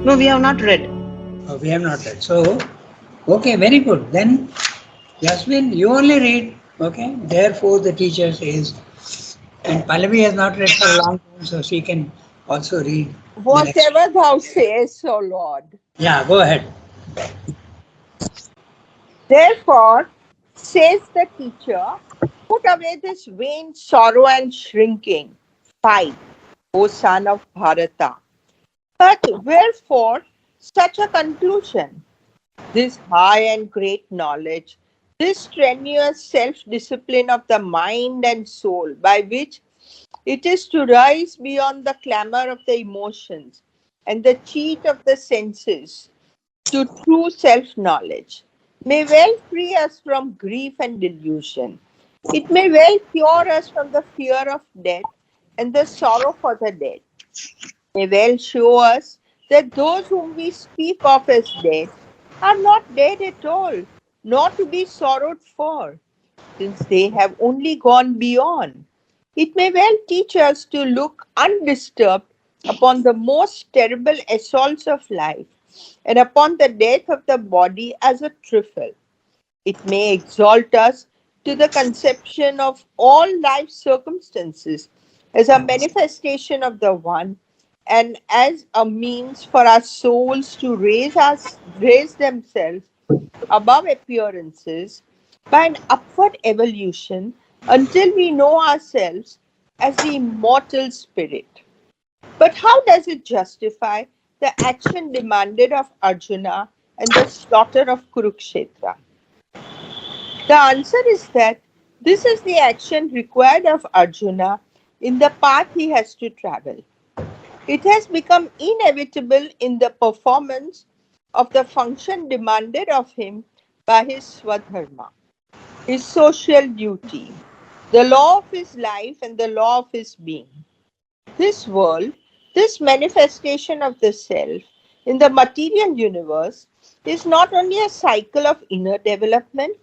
No, we have not read. Oh, we have not read. So, okay, very good. Then, Yasmin, you only read. Okay. Therefore, the teacher says, and Pallavi has not read for a long time, so she can also read the next. Whatever thou sayest, O Lord. Yeah, go ahead. Therefore, says the teacher, put away this vain sorrow and shrinking. Fight, O son of Bharata. But wherefore such a conclusion? This high and great knowledge, this strenuous self-discipline of the mind and soul by which it is to rise beyond the clamor of the emotions and the cheat of the senses to true self-knowledge, may well free us from grief and delusion. It may well cure us from the fear of death and the sorrow for the dead. May well show us that those whom we speak of as dead are not dead at all, nor to be sorrowed for, since they have only gone beyond. It may well teach us to look undisturbed upon the most terrible assaults of life and upon the death of the body as a trifle. It may exalt us to the conception of all life circumstances as a manifestation of the One and as a means for our souls to raise themselves above appearances by an upward evolution until we know ourselves as the immortal spirit. But how does it justify the action demanded of Arjuna and the slaughter of Kurukshetra? The answer is that this is the action required of Arjuna in the path he has to travel. It has become inevitable in the performance of the function demanded of him by his Swadharma, his social duty, the law of his life and the law of his being. This world, this manifestation of the self in the material universe is not only a cycle of inner development,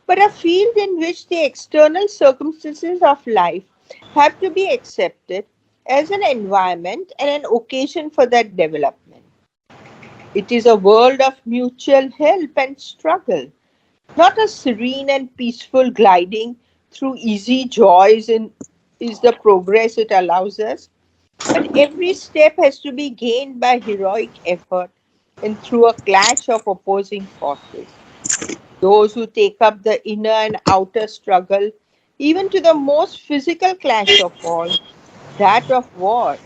but a field in which the external circumstances of life have to be accepted as an environment and an occasion for that development. It is a world of mutual help and struggle, not a serene and peaceful gliding through easy joys is the progress it allows us, but every step has to be gained by heroic effort and through a clash of opposing forces. Those who take up the inner and outer struggle, even to the most physical clash of all, that of war,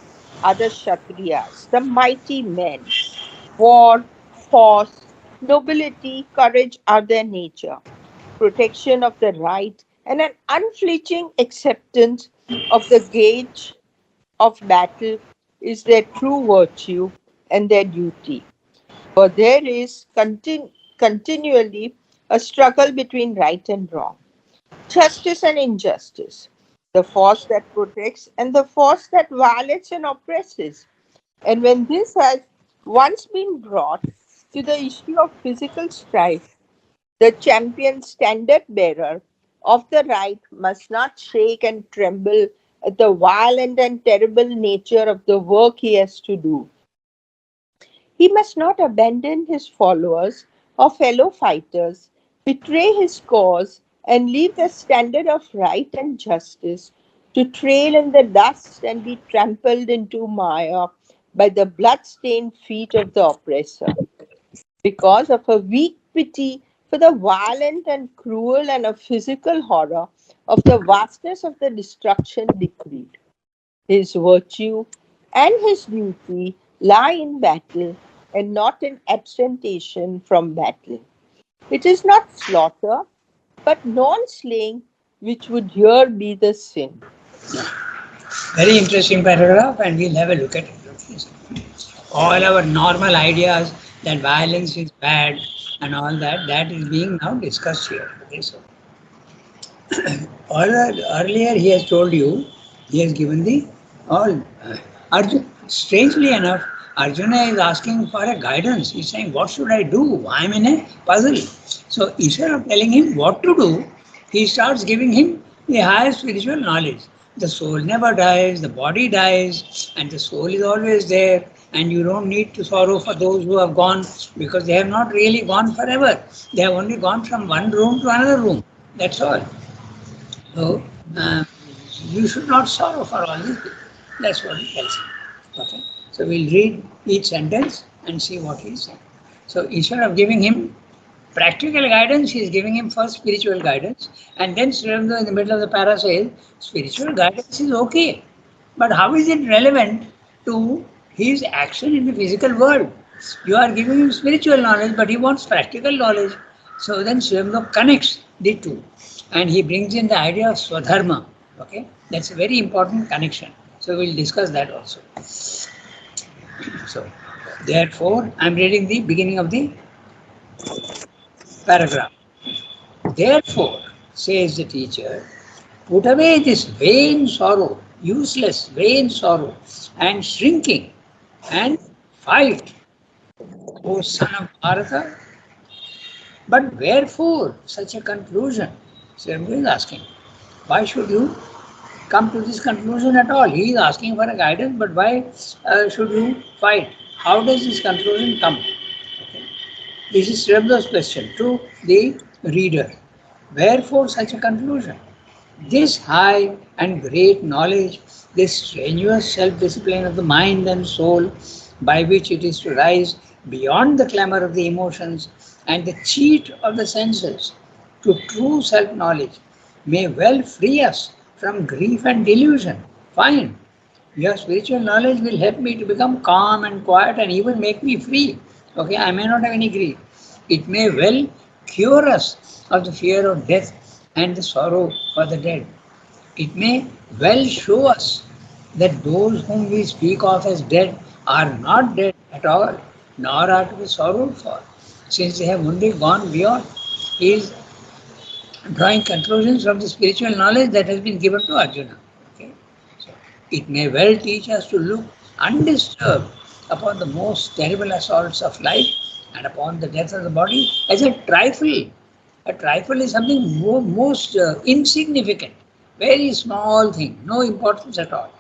are the Kshatriyas, the mighty men. War, force, nobility, courage are their nature. Protection of the right and an unflinching acceptance of the gauge of battle is their true virtue and their duty. For there is continually a struggle between right and wrong, justice and injustice, the force that protects and the force that violates and oppresses. And when this has once been brought to the issue of physical strife, the champion standard bearer of the right must not shake and tremble at the violent and terrible nature of the work he has to do. He must not abandon his followers or fellow fighters, betray his cause, and leave the standard of right and justice to trail in the dust and be trampled into mire by the blood-stained feet of the oppressor, because of a weak pity for the violent and cruel and a physical horror of the vastness of the destruction decreed. His virtue and his duty lie in battle and not in abstention from battle. It is not slaughter, but non-slaying which would here be the sin. Very interesting paragraph, and we'll have a look at it. All our normal ideas that violence is bad and all that, that is being now discussed here. Okay, so earlier he has told you, he has given the all. Arjuna, strangely enough, Arjuna is asking for a guidance. He's saying, what should I do? I'm in a puzzle. So instead of telling him what to do, he starts giving him the higher spiritual knowledge. The soul never dies, the body dies, and the soul is always there. And you don't need to sorrow for those who have gone, because they have not really gone forever. They have only gone from one room to another room. That's all. So you should not sorrow for all these people. That's what he tells him. Okay. So we'll read each sentence and see what he is saying. So instead of giving him practical guidance, he is giving him first spiritual guidance, and then Sri Aurobindo in the middle of the para says, spiritual guidance is okay, but how is it relevant to his action in the physical world? You are giving him spiritual knowledge, but he wants practical knowledge. So then Sri Aurobindo connects the two, and he brings in the idea of swadharma. Okay, that's a very important connection. So we'll discuss that also. So, therefore, I'm reading the beginning of the paragraph. Therefore, says the teacher, put away this vain sorrow, useless vain sorrow, and shrinking, and fight, O son of Bharata. But wherefore such a conclusion? Srimati is asking, why should you come to this conclusion at all? He is asking for a guidance, but why should you fight? How does this conclusion come? Okay. This is Srimati's question to the reader. Wherefore such a conclusion? This high and great knowledge, this strenuous self-discipline of the mind and soul, by which it is to rise beyond the clamor of the emotions and the cheat of the senses to true self-knowledge, may well free us from grief and delusion. Fine. Your spiritual knowledge will help me to become calm and quiet and even make me free. Okay, I may not have any grief. It may well cure us of the fear of death and the sorrow for the dead. It may well show us that those whom we speak of as dead are not dead at all, nor are to be sorrowed for, since they have only gone beyond. He is drawing conclusions from the spiritual knowledge that has been given to Arjuna. Okay? So, it may well teach us to look undisturbed upon the most terrible assaults of life and upon the death of the body as a trifle. A trifle is something most insignificant, very small thing, no importance at all.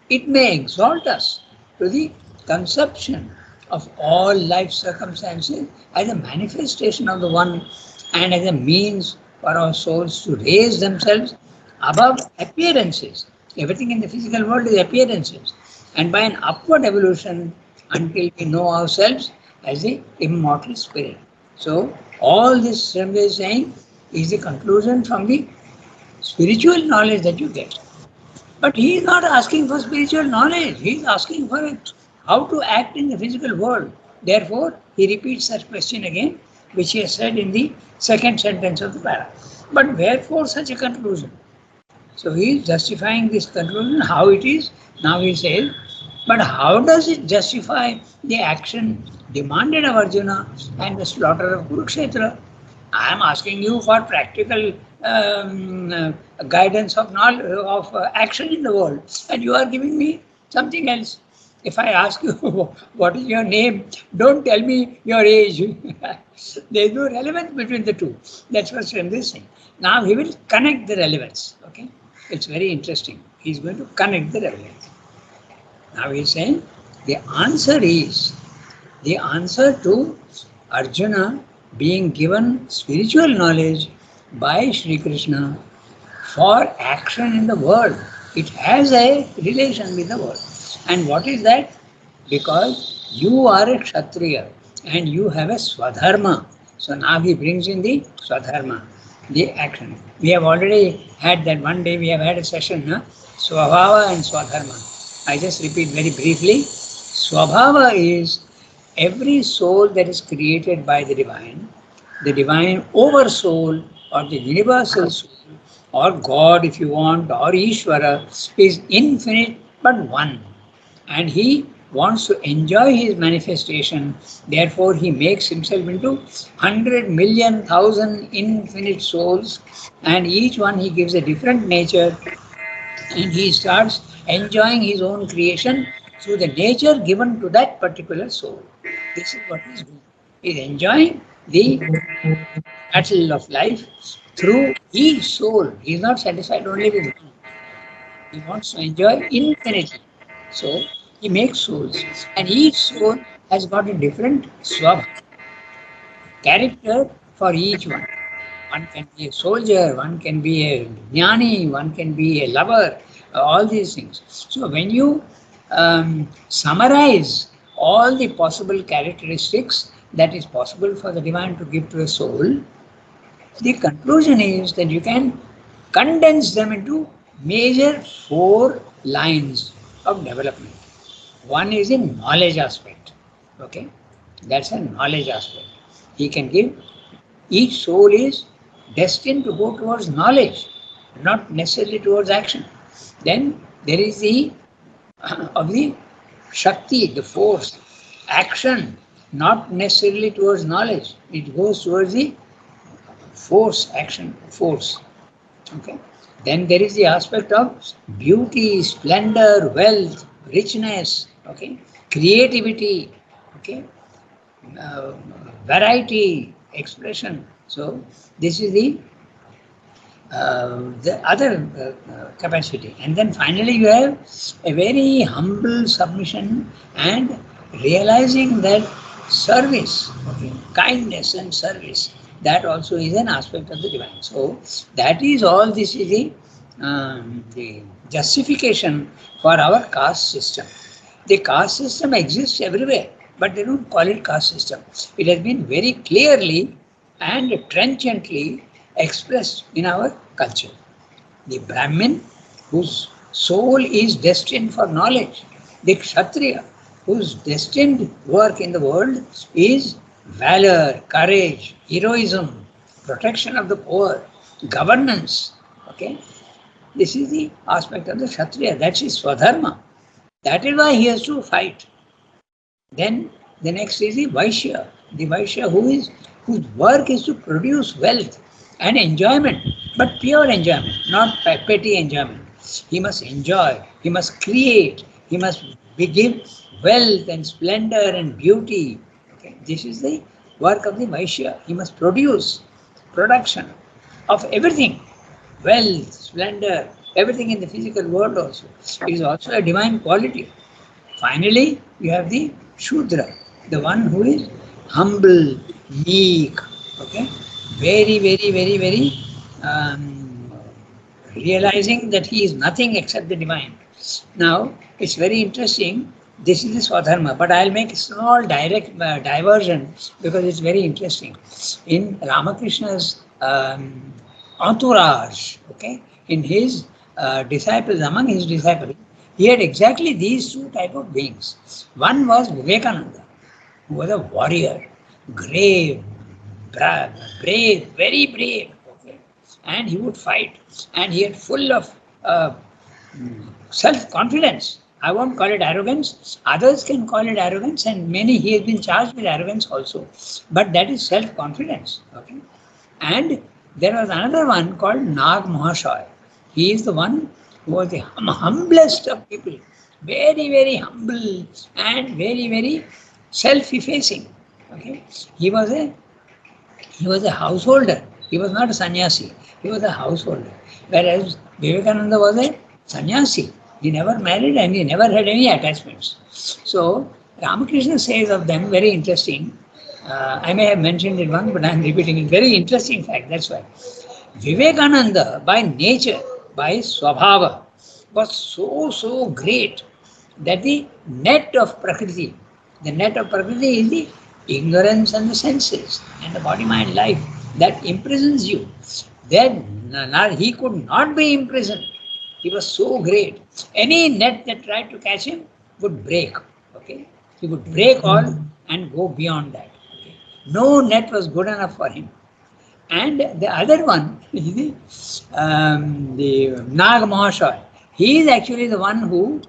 It may exalt us to the conception of all life circumstances as a manifestation of the One and as a means for our souls to raise themselves above appearances. Everything in the physical world is appearances. And by an upward evolution until we know ourselves as the immortal spirit. So, all this Srimati is saying is the conclusion from the spiritual knowledge that you get. But he is not asking for spiritual knowledge. He is asking for how to act in the physical world. Therefore, he repeats that question again, which he has said in the second sentence of the para. But wherefore such a conclusion? So he is justifying this conclusion, how it is. Now he says, but how does it justify the action demanded of Arjuna and the slaughter of Kurukshetra? I am asking you for practical guidance of knowledge, of action in the world, and you are giving me something else. If I ask you what is your name, don't tell me your age. There is no relevance between the two. That's what Srimati is saying. Now he will connect the relevance. Okay, it's very interesting. He is going to connect the relevance. Now he is saying the answer to Arjuna being given spiritual knowledge by Sri Krishna for action in the world. It has a relation with the world. And what is that? Because you are a Kshatriya and you have a Swadharma. So now he brings in the Swadharma, the action. We have already had that one day, we have had a session, Swabhava and Swadharma. I just repeat very briefly. Swabhava is every soul that is created by the divine oversoul or the universal soul or God if you want or Ishvara is infinite but one. And he wants to enjoy his manifestation. Therefore, he makes himself into 100,000,000 infinite souls and each one he gives a different nature and he starts enjoying his own creation through the nature given to that particular soul. This is what he is doing. He is enjoying the battle of life through each soul. He is not satisfied only with one. He wants to enjoy infinitely. So He makes souls, and each soul has got a different swabha, character for each one. One can be a soldier, one can be a jnani, one can be a lover, all these things. So when you summarize all the possible characteristics that is possible for the divine to give to a soul, the conclusion is that you can condense them into major four lines of development. One is in knowledge aspect. Okay, that's a knowledge aspect. He can give, each soul is destined to go towards knowledge, not necessarily towards action. Then there is the of the Shakti, the force, action, not necessarily towards knowledge. It goes towards the force, action, force. Okay. Then there is the aspect of beauty, splendor, wealth, richness, okay, creativity, okay, uh, variety, expression. So this is the other capacity. And then finally you have a very humble submission and realizing that service, okay, kindness and service, that also is an aspect of the divine. So that is all, this is the justification for our caste system. The caste system exists everywhere, but they don't call it caste system. It has been very clearly and trenchantly expressed in our culture. The Brahmin, whose soul is destined for knowledge, the Kshatriya, whose destined work in the world is valor, courage, heroism, protection of the poor, governance. Okay, this is the aspect of the Kshatriya. That's his Swadharma. That is why he has to fight. Then the next is the Vaishya whose work is to produce wealth and enjoyment, but pure enjoyment, not petty enjoyment. He must enjoy, he must create, he must give wealth and splendor and beauty. Okay. This is the work of the Vaishya. He must produce production of everything, wealth, splendor, everything in the physical world also. It is also a divine quality. Finally, you have the Shudra, the one who is humble, meek, okay, very, um, realizing that he is nothing except the divine. Now, it's very interesting. This is the Swadharma, but I'll make a small direct diversion because it's very interesting. In Ramakrishna's entourage, okay, in his disciples, among his disciples, he had exactly these two type of beings. One was Vivekananda, who was a warrior, grave, brave, very brave, okay, and he would fight, and he had full of self-confidence. I won't call it arrogance. Others can call it arrogance, and many he has been charged with arrogance also. But that is self-confidence. Okay, and there was another one called Nag Mahasaya. He is the one who was the humblest of people, very humble and very self-effacing. Okay, he was a householder. He was not a sannyasi. He was a householder. Whereas Vivekananda was a sannyasi. He never married and he never had any attachments. So Ramakrishna says of them, very interesting. I may have mentioned it once, but I am repeating it. Very interesting fact. That's why Vivekananda, by nature, by swabhava, was so great that the net of Prakriti is the ignorance and the senses and the body mind life that imprisons you. Then he could not be imprisoned. He was so great. Any net that tried to catch him would break. Okay, he would break all and go beyond that. Okay? No net was good enough for him. And the other one is the Nag Mahasaya. He is actually the one who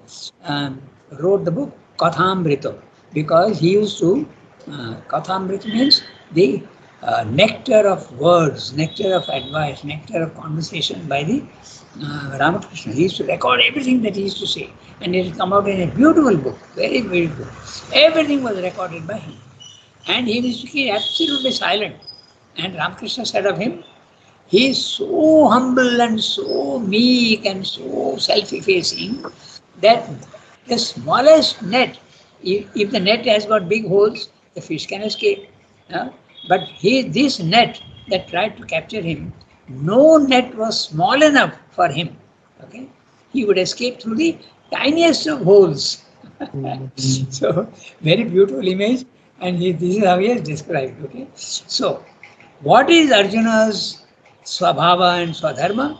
wrote the book Kathamrita, because he used to, Kathamrita means the nectar of words, nectar of advice, nectar of conversation by the Ramakrishna. He used to record everything that he used to say, and it will come out in a beautiful book, very beautiful. Everything was recorded by him. And he used to keep absolutely silent. And Ramakrishna said of him, he is so humble and so meek and so self-effacing that The smallest net, if the net has got big holes, the fish can escape. uh, but this net that tried to capture him, no net was small enough for him. Okay, he would escape through the tiniest of holes. So very beautiful image, and this is how he has described. Okay, so what is Arjuna's swabhava and swadharma?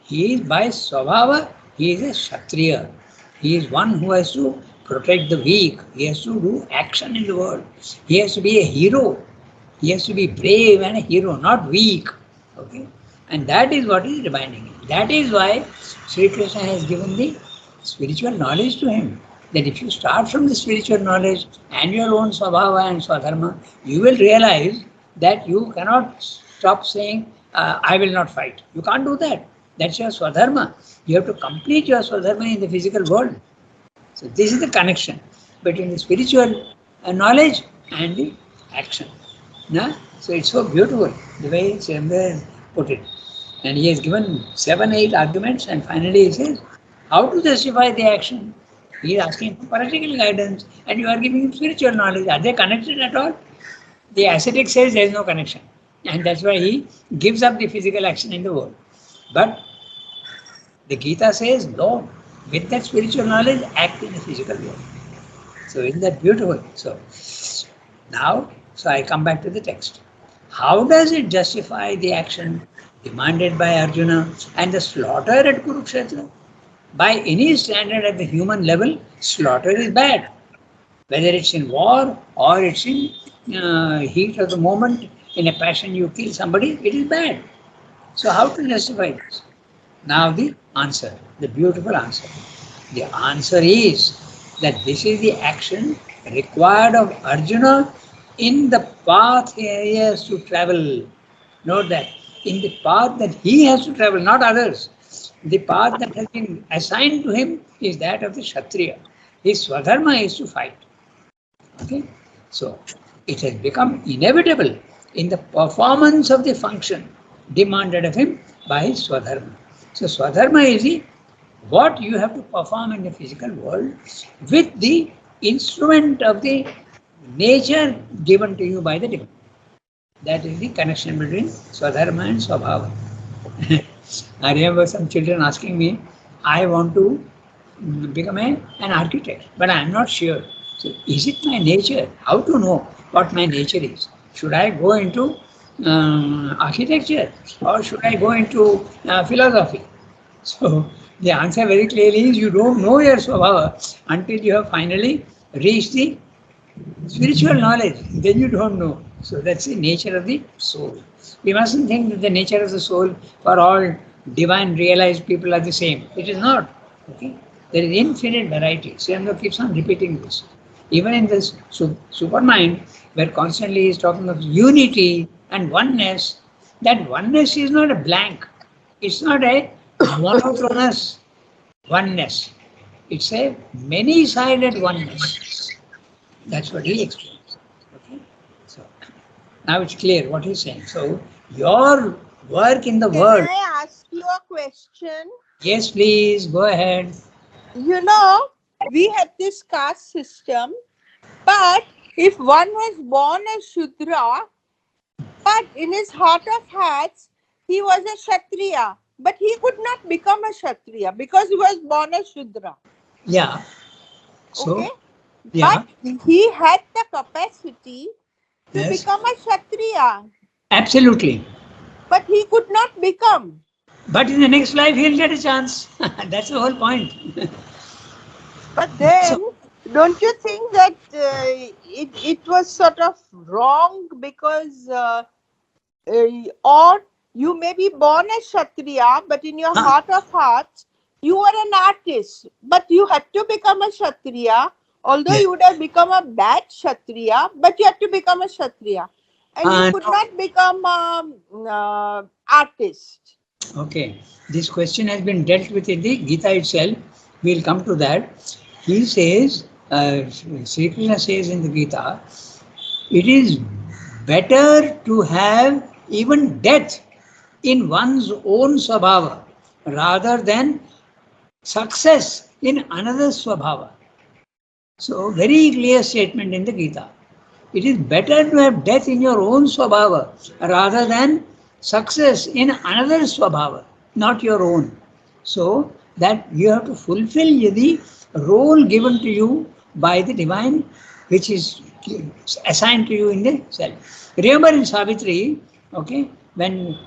He is by Swabhava, he is a Kshatriya. He is one who has to protect the weak. He has to do action in the world. He has to be a hero. He has to be brave and a hero, not weak. Okay? And that is what is reminding him. That is why Sri Krishna has given the spiritual knowledge to him. That if you start from the spiritual knowledge and your own Swabhava and Swadharma, you will realize that you cannot stop saying, I will not fight. You can't do that. That's your Swadharma. You have to complete your Swadharma in the physical world. So this is the connection between the spiritual knowledge and the action. Nah? So it's so beautiful the way Chandra put it. And he has given 7, 8 arguments, and finally he says, how to justify the action? He is asking for practical guidance, and you are giving him spiritual knowledge. Are they connected at all? The ascetic says there is no connection, and that's why he gives up the physical action in the world. But the Gita says, no, with that spiritual knowledge, act in the physical world. So isn't that beautiful? So I come back to the text. How does it justify the action demanded by Arjuna and the slaughter at Kurukshetra? By any standard at the human level, slaughter is bad. Whether it's in war or it's in heat of the moment, in a passion you kill somebody, it is bad. So how to justify this? Now the answer, the beautiful answer. The answer is that this is the action required of Arjuna in the path he has to travel. Note that, in the path that he has to travel, not others. The path that has been assigned to him is that of the Kshatriya. His Swadharma is to fight. Okay? So it has become inevitable in the performance of the function demanded of him by his Swadharma. So Swadharma is what you have to perform in the physical world with the instrument of the nature given to you by the divine. That is the connection between Swadharma and Swabhava. I remember some children asking me, I want to become an architect, but I am not sure. So is it my nature? How to know what my nature is? Should I go into architecture or should I go into philosophy? So the answer very clearly is you don't know your Swabhava until you have finally reached the spiritual knowledge. Then you don't know. So that's the nature of the soul. We mustn't think that the nature of the soul for all divine realized people are the same. It is not. Okay? There is infinite variety. Sriyanga keeps on repeating this. Even in this supermind, where constantly he is talking of unity and oneness, that oneness is not a blank. It's not a monotonous oneness. It's a many-sided oneness. That's what he explains. Okay? So now it's clear what he's saying. So your work in the world. Can I ask you a question? Yes, please, go ahead. You know, we had this caste system, but if one was born a Shudra, but in his heart of hearts, he was a Kshatriya, but he could not become a Kshatriya because he was born a Shudra. Yeah. So, okay? yeah. But he had the capacity to Yes. become a Kshatriya. Absolutely. But he could not become. But in the next life, he'll get a chance. That's the whole point. But then, don't you think that it was sort of wrong because, or you may be born as Kshatriya, but in your heart of hearts, you were an artist, but you had to become a Kshatriya, although you would have become a bad Kshatriya, but you had to become a Kshatriya. And you could not become an artist. Okay, this question has been dealt with in the Gita itself. We'll come to that. He says, Sri Krishna says in the Gita, it is better to have even death in one's own Swabhava rather than success in another Swabhava. So, very clear statement in the Gita. It is better to have death in your own Swabhava rather than success in another Swabhava, not your own. So, that you have to fulfill the role given to you by the divine, which is assigned to you in the self. Remember in Savitri, okay, when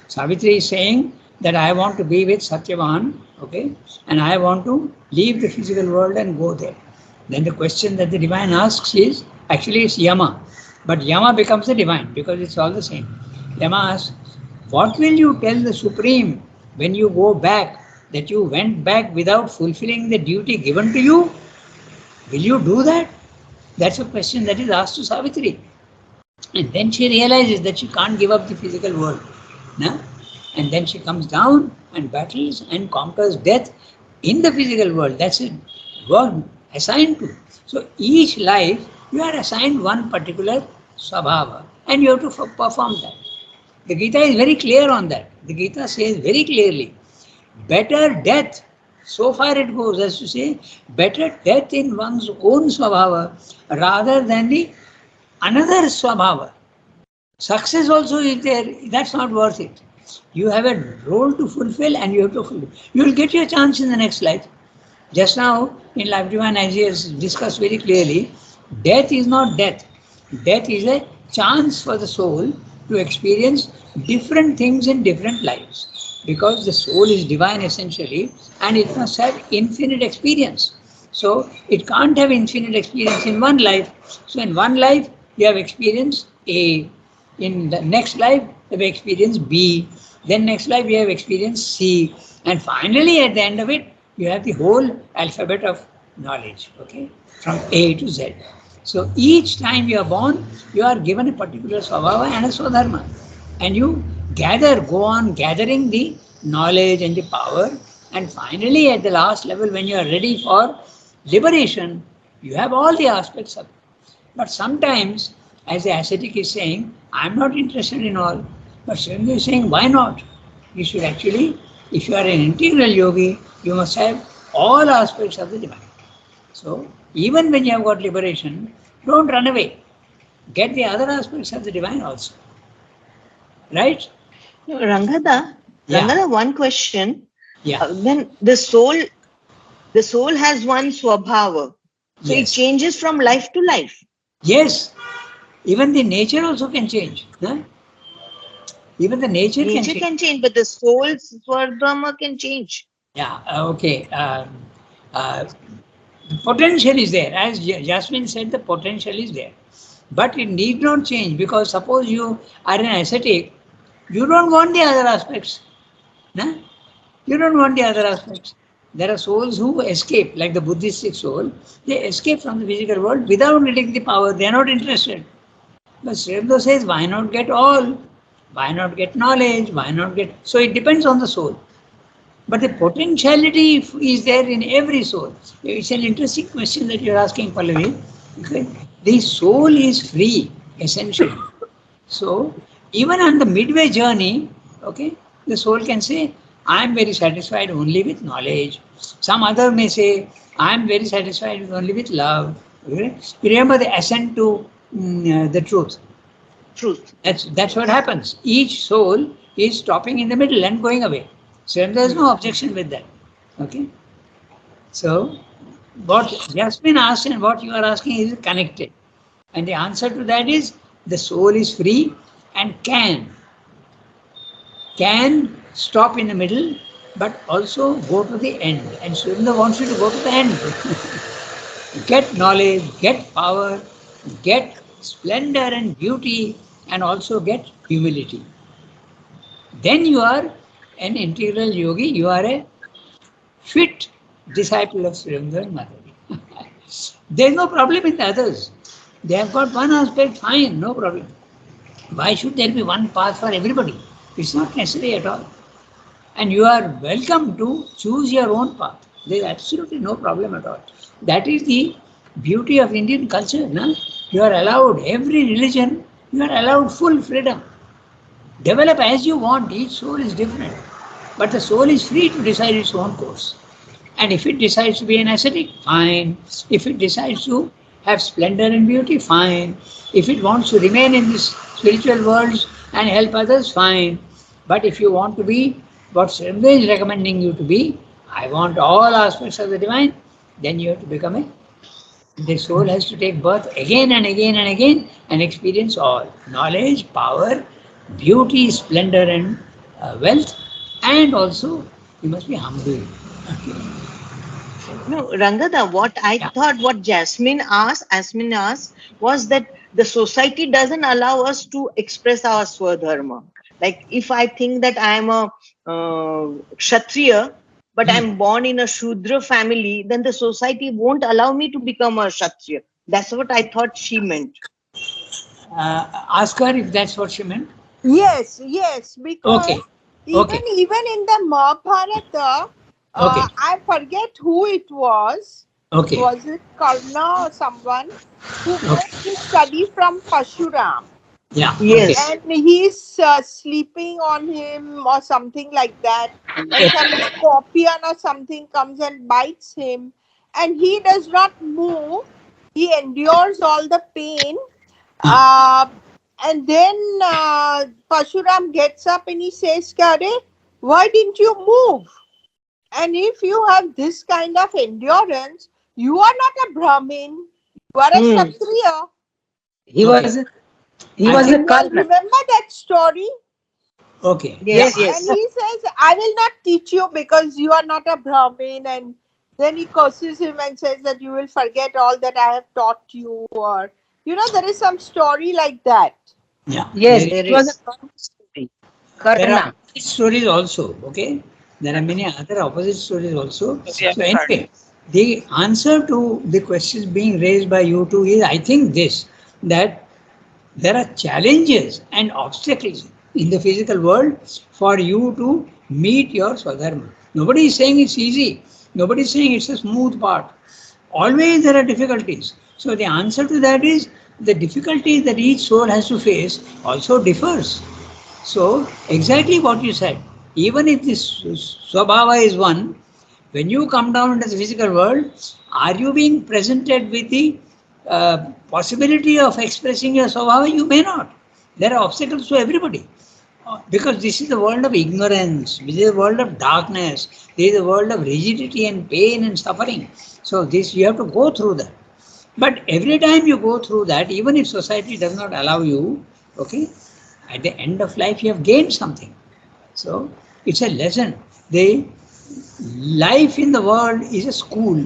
Savitri is saying that I want to be with Satyavan, okay, and I want to leave the physical world and go there. Then the question that the divine asks is, actually it's Yama, but Yama becomes the divine because it's all the same. Yama asks, what will you tell the Supreme when you go back, that you went back without fulfilling the duty given to you? Will you do that? That's a question that is asked to Savitri. And then she realizes that she can't give up the physical world. No? And then she comes down and battles and conquers death in the physical world. That's it. Work assigned to. So each life you are assigned one particular swabhava and you have to perform that. The Gita is very clear on that. The Gita says very clearly, better death, so far it goes as to say, better death in one's own swabhava rather than the another swabhava. Success also is there, that's not worth it. You have a role to fulfill and you have to fulfill. You will get your chance in the next life. Just now, in Life Divine, as he has discussed very clearly, death is not death. Death is a chance for the soul to experience different things in different lives. Because the soul is divine essentially and it must have infinite experience. So, it can't have infinite experience in one life. So, in one life, you have experienced A. In the next life, you have experienced B. Then next life, you have experienced C. And finally, at the end of it, you have the whole alphabet of knowledge, okay, from A to Z. So each time you are born, you are given a particular swabhava and a swadharma. And you go on gathering the knowledge and the power. And finally, at the last level, when you are ready for liberation, you have all the aspects of it. But sometimes, as the ascetic is saying, I'm not interested in all. But Srimati is saying, why not? You should actually, if you are an integral yogi, you must have all aspects of the divine. So, even when you have got liberation, don't run away. Get the other aspects of the divine also. Right? No, Rangada, one question. Yeah. Then the soul has one swabhava. So Yes. it changes from life to life. Yes. Even the nature also can change. Huh? Even the nature can change, but the soul's swabhava can change. Yeah, okay. The potential is there. As Jasmine said, the potential is there. But it need not change because suppose you are an ascetic, you don't want the other aspects. No? You don't want the other aspects. There are souls who escape, like the Buddhistic soul, they escape from the physical world without getting the power. They are not interested. But Srivdo says, why not get all? Why not get knowledge? Why not get... So it depends on the soul. But the potentiality is there in every soul. It's an interesting question that you're asking, Pallavi. Okay? The soul is free, essentially. So, even on the midway journey, okay, the soul can say, I am very satisfied only with knowledge. Some other may say, I am very satisfied only with love. Okay? You remember the ascent to the truth. Truth. That's what happens. Each soul is stopping in the middle and going away. So there is no objection with that. Okay. So what Jasmine asked and what you are asking is connected. And the answer to that is the soul is free and can stop in the middle but also go to the end. And Srinda wants you to go to the end. Get knowledge, get power, get splendor and beauty, and also get humility. Then you are an integral yogi, you are a fit disciple of Surendra and Madhavi. There is no problem in the others. They have got one aspect, fine, no problem. Why should there be one path for everybody? It's not necessary at all. And you are welcome to choose your own path. There is absolutely no problem at all. That is the beauty of Indian culture. No? You are allowed, every religion, you are allowed full freedom. Develop as you want, each soul is different. But the soul is free to decide its own course. And if it decides to be an ascetic, fine. If it decides to have splendor and beauty, fine. If it wants to remain in this spiritual world and help others, fine. But if you want to be what Srimdev is recommending you to be, I want all aspects of the divine, then you have to become a. The soul has to take birth again and again and again and experience all knowledge, power, beauty, splendor, and wealth. And also, you must be humble. Okay. No, Rangada, what I Yeah. thought what Asmin asked was that the society doesn't allow us to express our Swadharma. Like if I think that I am a Kshatriya, but Hmm. I'm born in a Shudra family, then the society won't allow me to become a Kshatriya. That's what I thought she meant. Ask her if that's what she meant. Yes, yes, because Okay. Okay. even in the Mahabharata, Okay. I forget who it was. Okay. Was it Karna or someone who Okay. goes to study from Pashuram? Yeah. Okay. Yes. And he's sleeping on him or something like that, and some scorpion or something comes and bites him, and he does not move. He endures all the pain, Huh. uh, and then Pashuram gets up and he says, Kare, why didn't you move? And if you have this kind of endurance, you are not a Brahmin, you are a Hmm. Kshatriya. He Okay. was he I was a think. Karna. Remember that story? Okay. Yeah. Yes, And yes. he says, I will not teach you because you are not a Brahmin. And then he curses him and says that you will forget all that I have taught you. Or, there is some story like that. Yeah. Yes, There it was a is. Karna story. There are Karna. opposite stories also. Okay. There are many other opposite stories also. We have So heard. anyway, the answer to the questions being raised by you two is, I think, this, that there are challenges and obstacles in the physical world for you to meet your Swadharma. Nobody is saying it's easy. Nobody is saying it's a smooth path. Always there are difficulties. So the answer to that is, the difficulties that each soul has to face also differs. So exactly what you said. Even if this Swabhava is one, when you come down into the physical world, are you being presented with the possibility of expressing your Swabhava? You may not. There are obstacles to everybody. Because this is the world of ignorance, this is the world of darkness, this is the world of rigidity and pain and suffering. So this you have to go through that. But every time you go through that, even if society does not allow you, okay, at the end of life you have gained something. So it's a lesson. The life in the world is a school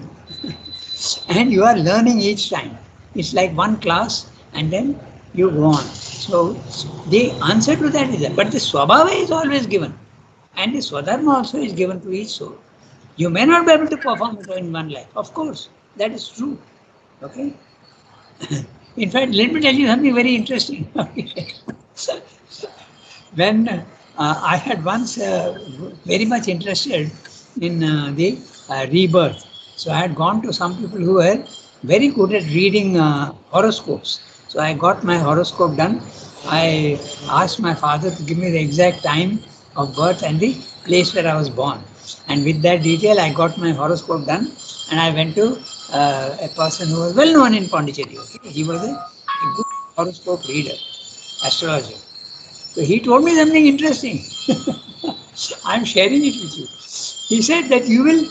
and you are learning each time. It's like one class and then you go on. So the answer to that is that. But the Swabhava is always given. And the Swadharma also is given to each soul. You may not be able to perform it in one life. Of course, that is true. Okay. In fact, let me tell you something very interesting. When I had once very much interested in the rebirth, so I had gone to some people who were very good at reading horoscopes. So I got my horoscope done. I asked my father to give me the exact time of birth and the place where I was born. And with that detail, I got my horoscope done, and I went to a person who was well known in Pondicherry. Okay? He was a good horoscope reader, astrologer. So he told me something interesting. I'm sharing it with you. He said that you will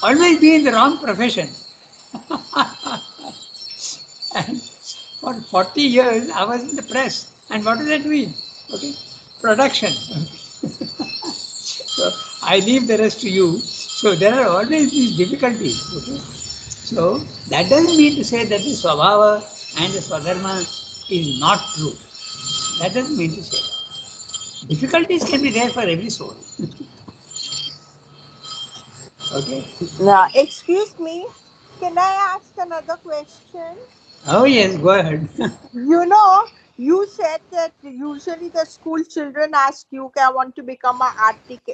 always be in the wrong profession. And for 40 years, I was in the press. And what does that mean? Okay, production. So I leave the rest to you. So there are always these difficulties. Okay? So that doesn't mean to say that the Swabhava and the Swadharma is not true. That doesn't mean to say. Difficulties can be there for every soul. Okay. Now, excuse me, can I ask another question? Oh yes, go ahead. You know, you said that usually the school children ask you, okay, I want to become an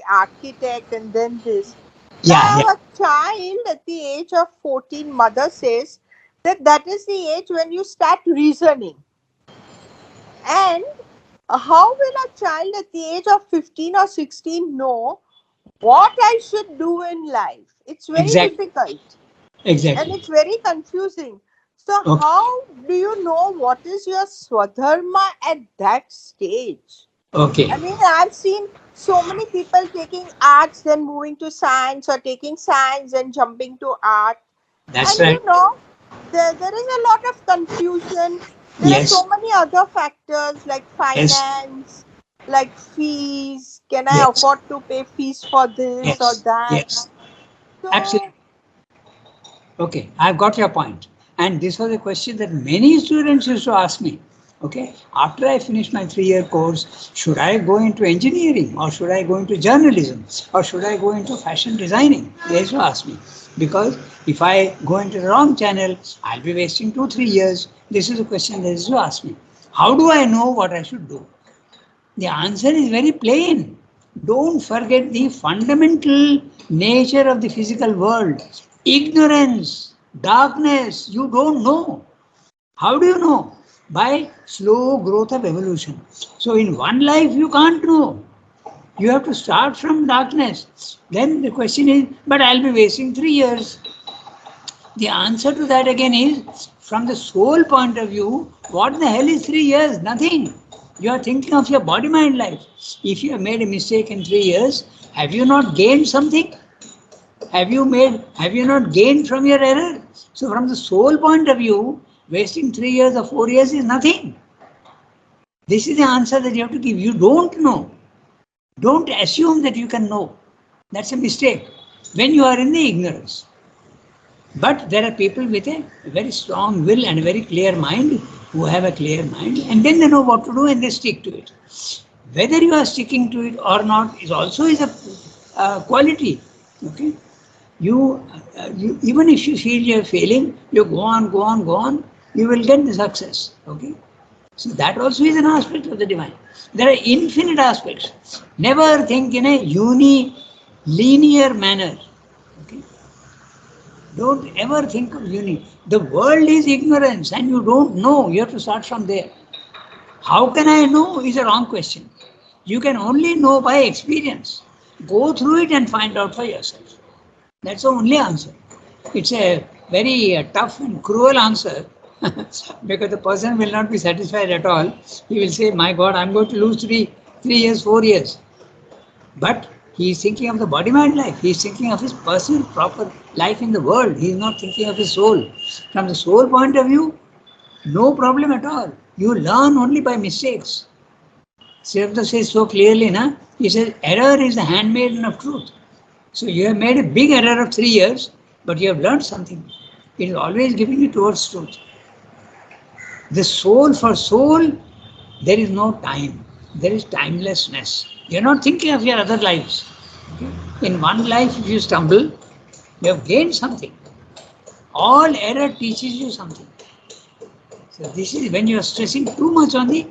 architect and then this. Yeah, Now, yeah. a child at the age of 14, mother says that that is the age when you start reasoning. And how will a child at the age of 15 or 16 know what I should do in life? It's very Exactly. difficult and Exactly. it's very confusing. So, Okay. how do you know what is your Swadharma at that stage? I Okay. mean, I've seen so many people taking arts, then moving to science, or taking science and jumping to art. That's And right. there is a lot of confusion. There are Yes. so many other factors like Yes. finance, like fees. Can I Yes. afford to pay fees for this or Yes. that? Yes. Absolutely. So, Okay, I've got your point. And this was a question that many students used to ask me. Okay, after I finish my 3 year course, should I go into engineering or should I go into journalism or should I go into fashion designing? They used to ask me. Because if I go into the wrong channel, I'll be wasting 2, 3 years. This is a question they used to ask me. How do I know what I should do? The answer is very plain. Don't forget the fundamental nature of the physical world. Ignorance, darkness, you don't know. How do you know? By slow growth of evolution. So in one life you can't know. You have to start from darkness. Then the question is, but I'll be wasting 3 years. The answer to that again is from the soul point of view, what the hell is 3 years? Nothing. You are thinking of your body mind life. If you have made a mistake in 3 years, have you not gained something? Have you not gained from your error? So from the soul point of view, wasting 3 years or 4 years is nothing. This is the answer that you have to give. You don't know. Don't assume that you can know. That's a mistake when you are in the ignorance. But there are people with a very strong will and a very clear mind who have a clear mind and then they know what to do and they stick to it. Whether you are sticking to it or not is also is a quality. Okay, you even if you feel you are failing, you go on, go on, go on. You will get the success. Okay, so that also is an aspect of the divine. There are infinite aspects. Never think in a linear manner. Okay, don't ever think of unity. The world is ignorance and you don't know. You have to start from there. How can I know is a wrong question. You can only know by experience. Go through it and find out for yourself. That's the only answer. It's a very tough and cruel answer because the person will not be satisfied at all. He will say, my God, I'm going to lose 3 years, 4 years. But he is thinking of the body mind life. He is thinking of his personal proper life in the world. He is not thinking of his soul. From the soul point of view, no problem at all. You learn only by mistakes. Siddhartha says so clearly, na? He says, error is the handmaiden of truth. So you have made a big error of 3 years, but you have learned something. It is always giving you towards truth. The soul for soul, there is no time. There is timelessness. You're not thinking of your other lives. In one life, if you stumble, you have gained something. All error teaches you something. So this is when you are stressing too much on the.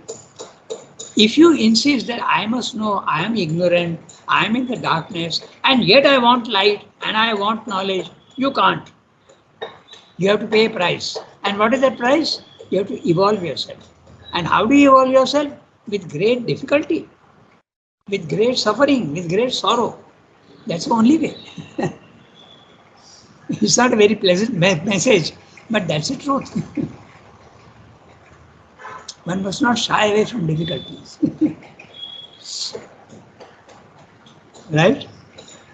If you insist that I must know, I am ignorant, I am in the darkness, and yet I want light and I want knowledge, you can't. You have to pay a price. And what is that price? You have to evolve yourself. And how do you evolve yourself? With great difficulty, with great suffering, with great sorrow. That's the only way. It's not a very pleasant message, but that's the truth. One must not shy away from difficulties. Right?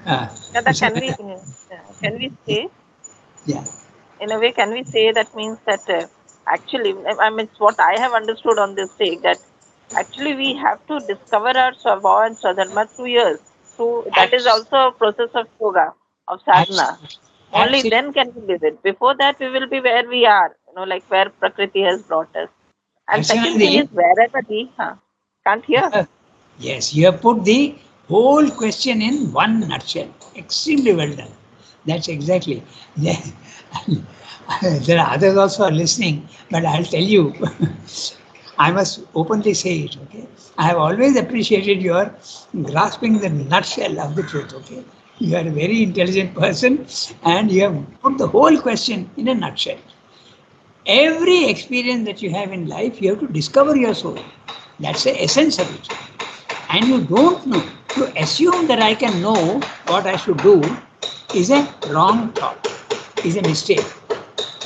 Uh, Yeah, that it's a, can we say yeah. in a way, can we say that means that actually, I mean, it's what I have understood on this take that actually we have to discover our Swabha and Swadharma through years. Through that is Abs- also a process of yoga, of sadhana. absolutely. Only Absolutely. then can we live it. Before that, we will be where we are, like where Prakriti has brought us. And second thing is Actually, wherever we can't hear. yes, you have put the whole question in one nutshell. Extremely well done. That's exactly. There are others also are listening, but I'll tell you, I must openly say it, okay? I have always appreciated your grasping the nutshell of the truth, okay? You are a very intelligent person and you have put the whole question in a nutshell. Every experience that you have in life, you have to discover your soul. That's the essence of it. And you don't know. To assume that I can know what I should do is a wrong thought, is a mistake.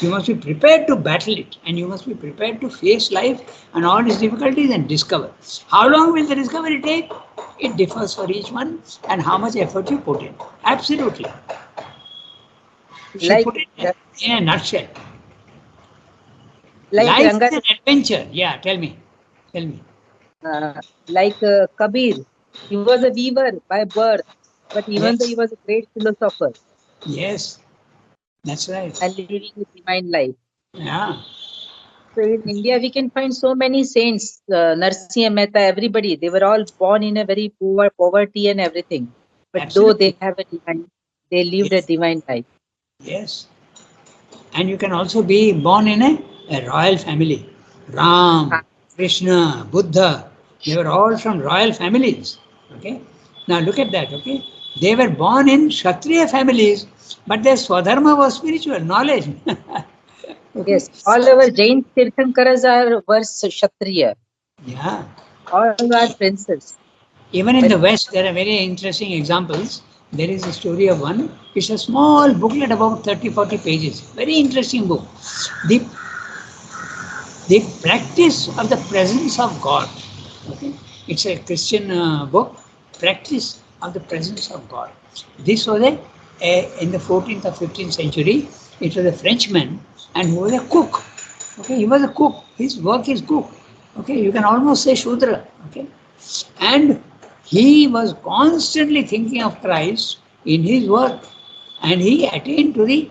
You must be prepared to battle it, and you must be prepared to face life and all its difficulties and discover. How long will the discovery take? It differs for each one, and how much effort you put in. Absolutely. She Like put it in a nutshell. like Life is Ranga, an adventure. Yeah, tell me. Tell me. like Kabir. He was a weaver by birth, but even though he Yes, was a great philosopher yes, that's right. and living a divine life. Yeah, So in India, we can find so many saints, Narsimha Mehta, everybody. They were all born in a very poor poverty and everything. But though absolutely. they have a divine, they lived a Yes, divine life. yes. And you can also be born in a royal family. Ram, Ah, Krishna, Buddha, they were all from royal families. Okay. Now look at that. Okay. They were born in Kshatriya families, but their Swadharma was spiritual knowledge. Okay. yes, all our Jain Tirthankaras were Kshatriya. Yeah. All are princes. Even in But the West, there are very interesting examples. There is a story of one. It's a small booklet, about 30, 40 pages. Very interesting book. The the practice of the presence of God. Okay, it's a Christian book. Practice of the presence of God. This was in the 14th or 15th century. It was a Frenchman, and he was a cook. Okay, he was a cook. His work is cook. Okay, you can almost say Shudra. Okay, and he was constantly thinking of Christ in his work, and he attained to the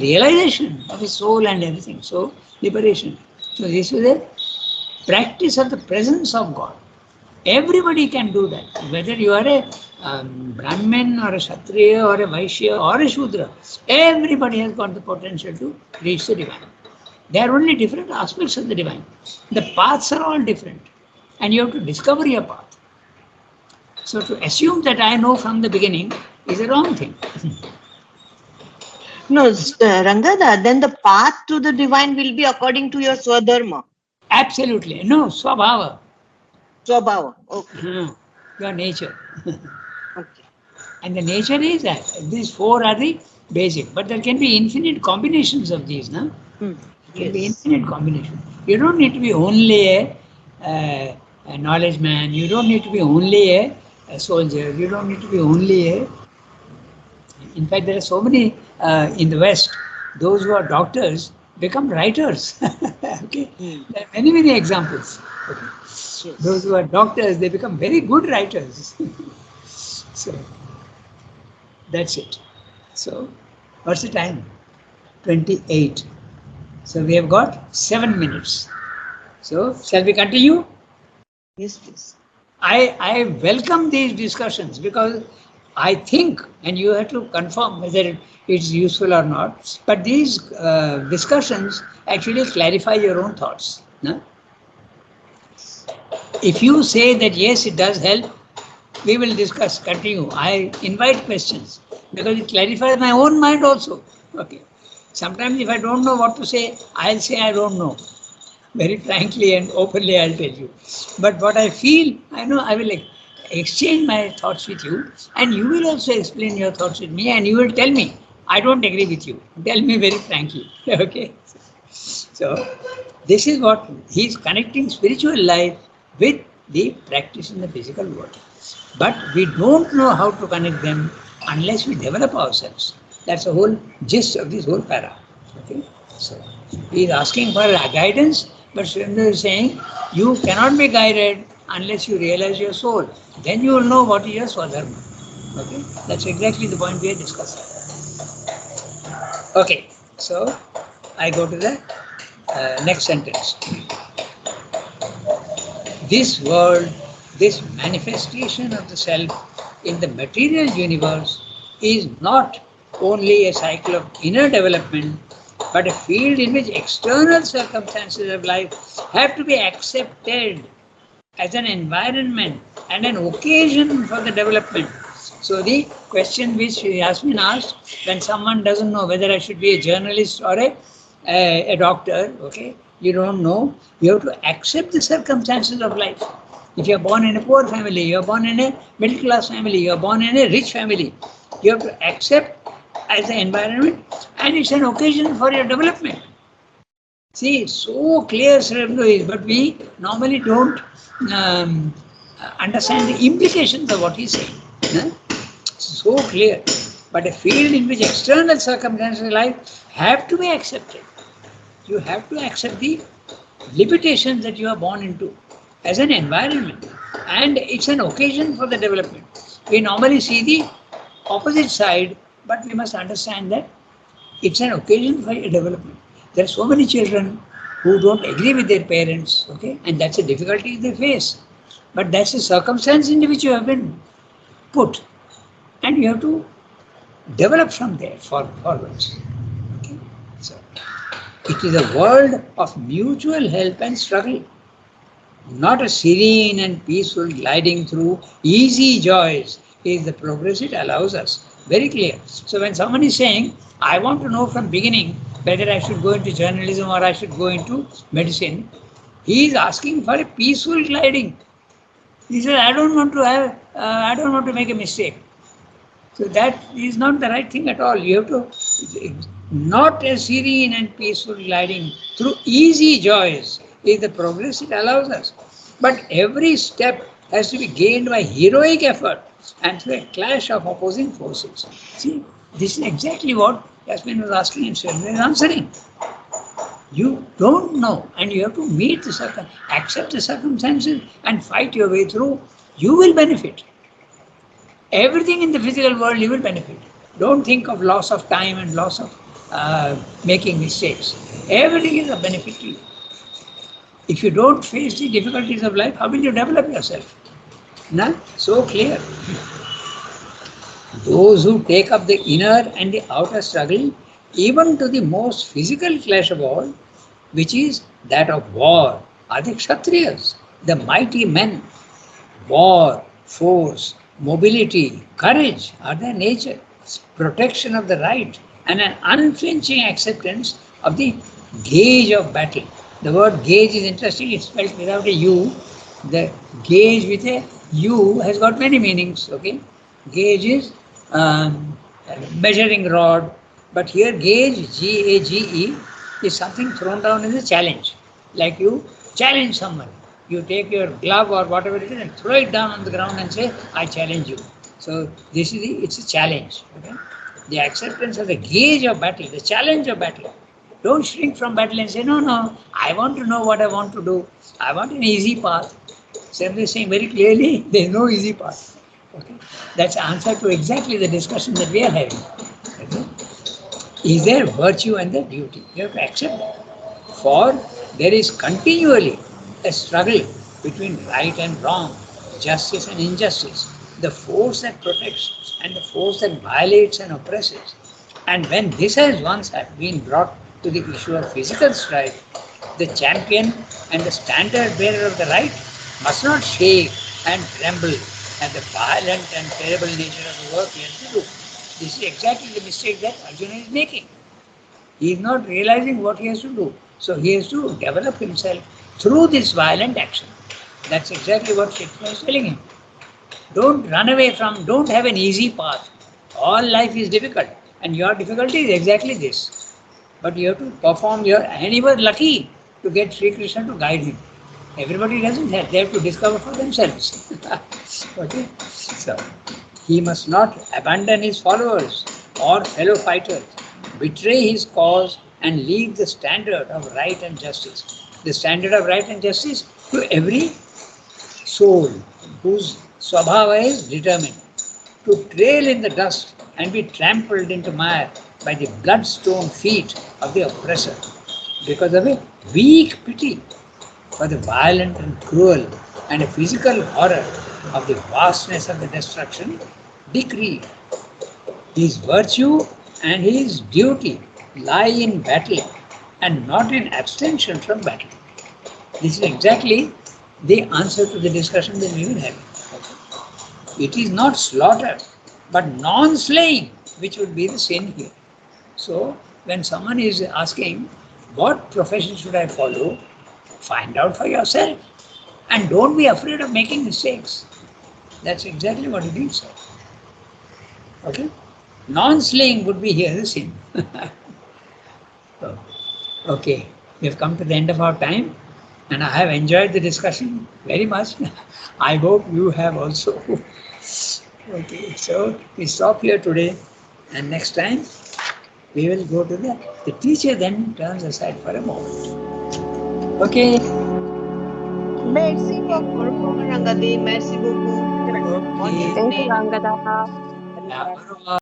realization of his soul and everything. So liberation. So this is a practice of the presence of God. Everybody can do that, whether you are a Brahmin or a Kshatriya or a Vaishya or a Shudra. Everybody has got the potential to reach the divine. They are only different aspects of the divine. The paths are all different, and you have to discover your path. So to assume that I know from the beginning is a wrong thing. No, Rangada, then the path to the divine will be according to your swadharma, Absolutely. No, Swabhava, swabhava. Okay, your nature. okay. And the nature is that these four are the basic, but there can be infinite combinations of these. No? Hmm. There can be Yes. infinite combinations. You don't need to be only a knowledge man. You don't need to be only a soldier. You don't need to be only a. In fact, there are so many in the West. Those who are doctors become writers. Okay, Hmm. there are many many examples. Okay. Those Yes. who are doctors, they become very good writers. So that's it. So, what's the time? 28. So, we have got 7 minutes. So, shall we continue? Yes, please. I welcome these discussions because I think, and you have to confirm whether it's useful or not, but these discussions actually clarify your own thoughts. No? If you say that yes, it does help, we will discuss, continue. I invite questions because it clarifies my own mind also. Okay. Sometimes if I don't know what to say, I'll say I don't know. Very frankly and openly, I'll tell you. But what I feel, I know I will exchange my thoughts with you, and you will also explain your thoughts with me, and you will tell me, I don't agree with you. Tell me very frankly. Okay. So, this is what he's connecting spiritual life with the practice in the physical world. But we don't know how to connect them unless we develop ourselves. That's the whole gist of this whole para. Okay? So he is asking for guidance, but Surendra is saying you cannot be guided unless you realize your soul. Then you will know what is your swadharma. Okay? That's exactly the point we are discussing. Okay, so I go to the next sentence. This world, this manifestation of the self in the material universe is not only a cycle of inner development, but a field in which external circumstances of life have to be accepted as an environment and an occasion for the development. So the question which Yasmin asked, when someone doesn't know whether I should be a journalist or a doctor, okay, you don't know, you have to accept the circumstances of life. If you are born in a poor family, you are born in a middle class family, you are born in a rich family, you have to accept as the environment, and it's an occasion for your development. See, so clear Sri Aurobindo is, but we normally don't um, understand the implications of what he's saying. Huh? So clear. But a field in which external circumstances of life have to be accepted. You have to accept the limitations that you are born into as an environment. And it's an occasion for the development. We normally see the opposite side, but we must understand that it's an occasion for a development. There are so many children who don't agree with their parents, okay, and that's a difficulty they face. But that's the circumstance in which you have been put, and you have to develop from there forwards. Okay? So it is a world of mutual help and struggle, not a serene and peaceful gliding through easy joys is the progress it allows us. Very clear. So when someone is saying, I want to know from beginning whether I should go into journalism or I should go into medicine, he is asking for a peaceful gliding. He says, I don't want to make a mistake. So that is not the right thing at all. You have to, not a serene and peaceful gliding through easy joys is the progress it allows us. But every step has to be gained by heroic effort and through a clash of opposing forces. See, this is exactly what Yasmin was asking and Shelby is answering. You don't know, and you have to meet the accept the circumstances and fight your way through. You will benefit. Everything in the physical world you will benefit. Don't think of loss of time and loss of making mistakes. Everything is a benefit to you. If you don't face the difficulties of life, how will you develop yourself? No? So clear. Those who take up the inner and the outer struggle, even to the most physical clash of all, which is that of war, are the Kshatriyas, the mighty men. War, force, mobility, courage are their nature, protection of the right, and an unflinching acceptance of the gauge of battle. The word gauge is interesting, it's spelled without a U. The gauge with a U has got many meanings, okay? Gauge is measuring rod, but here gauge, G-A-G-E, is something thrown down as a challenge. Like you challenge someone. You take your glove or whatever it is and throw it down on the ground and say, I challenge you. So this is it's a challenge. Okay? The acceptance of the gauge of battle, the challenge of battle. Don't shrink from battle and say, no, I want to know what I want to do. I want an easy path. Simply saying very clearly, there is no easy path. Okay? That's the answer to exactly the discussion that we are having. Okay? Is there virtue and the duty? You have to accept that. For there is continually a struggle between right and wrong, justice and injustice, the force that protects and the force that violates and oppresses. And when this has once been brought to the issue of physical strife, the champion and the standard bearer of the right must not shake and tremble at the violent and terrible nature of the work he has to do. This is exactly the mistake that Arjuna is making. He is not realizing what he has to do. So he has to develop himself through this violent action. That's exactly what Shakespeare is telling him. Don't run away from, don't have an easy path. All life is difficult. And your difficulty is exactly this. But you have to perform and he was lucky to get Sri Krishna to guide him. Everybody doesn't have, they have to discover for themselves. Okay? So, he must not abandon his followers or fellow fighters, betray his cause and leave the standard of right and justice. The standard of right and justice to every soul whose swabhava is determined to trail in the dust and be trampled into mire by the bloodstone feet of the oppressor because of a weak pity for the violent and cruel and a physical horror of the vastness of the destruction decreed. His virtue and his duty lie in battle and not in abstention from battle. This is exactly the answer to the discussion that we will have. It is not slaughter, but non-slaying, which would be the sin here. So, when someone is asking, what profession should I follow? Find out for yourself. And don't be afraid of making mistakes. That's exactly what it is. Okay? Non-slaying would be here the sin. Okay, we have come to the end of our time, and I have enjoyed the discussion very much. I hope you have also. Okay, so we stop here today, and next time we will go to the teacher then turns aside for a moment. Okay. Merci beaucoup, Rangadev. Merci beaucoup for Okay. what you Thank you, said. Rangada. Yeah,